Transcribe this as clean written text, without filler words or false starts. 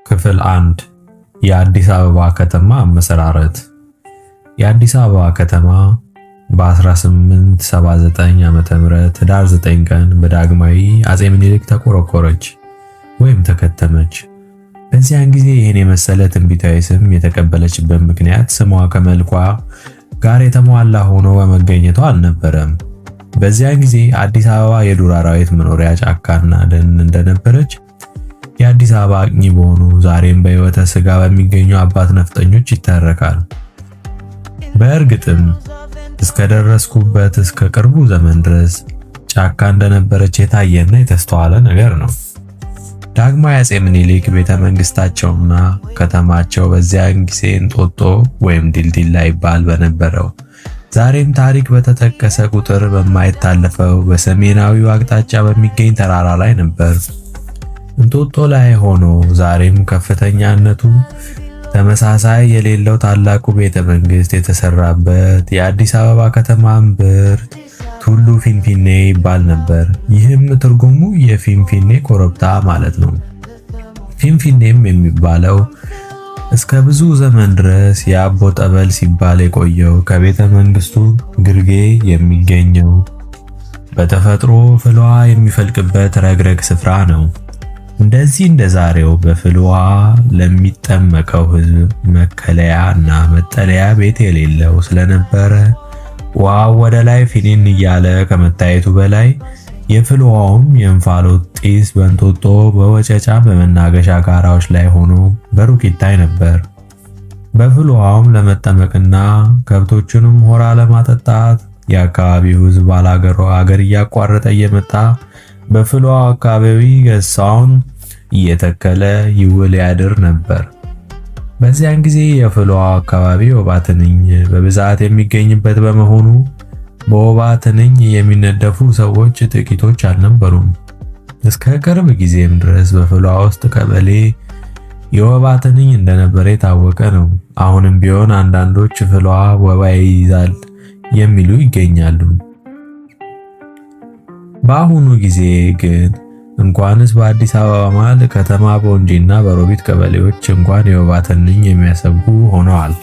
ክፍል 1 የአዲስ አበባ ከተማ አመሰራረት። የአዲስ አበባ ከተማ በ1879 ዓመተ ምህረት ህዳር 9 ቀን በዳግማዊ አጼ ምኒልክ ተቆረቆረች ወይም ተከተመች። በዚያን ጊዜ ይህን የመሰለ ትንቢታዊ ስም የተቀበለችበት ምክንያት ስሟ ከመልኳ ጋር የተሟላ ሆኖ በመገኘቷ አልነበረም። በዚያን ጊዜ አዲስ አበባ የዱር አራዊት መኖሪያ ጫካና ደን እንደነበረች የአዲስ አበባ አቅኚ በሆኑ ዛሬም በሕይወተ ሥጋ በሚገኙ አባት ነፍጠኞች ይተረካል። በእርግጥም እስከደረስኩበት እስከ ቅርቡ ዘመን ድረስ ጫካ እንደነበረች የታየና የተስተዋለ ነገር ነው። ዳግማዊ አጼ ምኒልክ ቤተ መንግስታቸውና ከተማቸው በዚያን ጊዜ እንጦጦ ወይም ዲልዲላ ይባል በነበረው ዛሬም ታሪክ በተጠቀሰ ቁጥር በማይታለፈው በሰሜናዊው አቅጣጫ በሚገኝ ተራራ ላይ ነበር። እንጦጦ ላይ ሆኖ ዛሬም ከፍተኛነቱ ተመሳሳይ የሌለው ታላቁ ቤተ መንግስት የተሰራበት የአዲስ አበባ ከተማ እምብርት ቱሉ ፊንፊኔ ይባል ነበር። ይህም ትርጉሙ የፊንፊኔ ኮረብታ ማለት ነው። ፊንፊኔም የሚባለው እስከ ብዙ ዘመን ድረስ የአቦ ጠበል ሲባል የቆየው ከቤተ መንግስቱ ግርጌ የሚገኘው በተፈጥሮ ፍልውሃ የሚፈልቅበት ረግረግ ስፍራ ነው። እንደዚህ እንደ ዛሬው በፍል ውሃ ለሚጠመቀው ሕዝብ መከለያ እና መጠለያ ቤት የሌለው ስለነበረ ውሃው ወደ ላይ ፊኒን እያለ ከመታየቱ በላይ የፍል ውሃውም የእንፋሎት ጢስ በእንጦጦ በወጨጫ በመናገሻ ጋራዎች ላይ ሆኖ በሩቅ ይታይ ነበር። በፍል ውሃውም ለመጠመቅና ከብቶቹንም ሆራ ለማጠጣት የአካባቢው ሕዝብ ባላገሩ አገር እያቋረጠ እየመጣ በፍል ውሃው አካባቢ ገሳውን እየተከለ ይውል ያድር ነበር። በዚያን ጊዜ የፍል ውሃው አካባቢ ወባ ትንኝ በብዛት የሚገኝበት በመሆኑ በወባ ትንኝ የሚነደፉ ሰዎች ጥቂቶች አልነበሩም። እስከ ቅርብ ጊዜም ድረስ በፍል ውሃ ውስጥ ቀበሌ የወባ ትንኝ እንደነበረ የታወቀ ነው። አሁንም ቢሆን አንዳንዶች ፍል ውሃ ወባ ይይዛል የሚሉ ይገኛሉ። በአሁኑ ጊዜ ግን እንኳንስ በአዲስ አበባ መሃል ከተማ በወንጂና በሮቢት ቀበሌዎች እንኳን የወባ ትንኝ የሚያሰጉ ሆነዋል።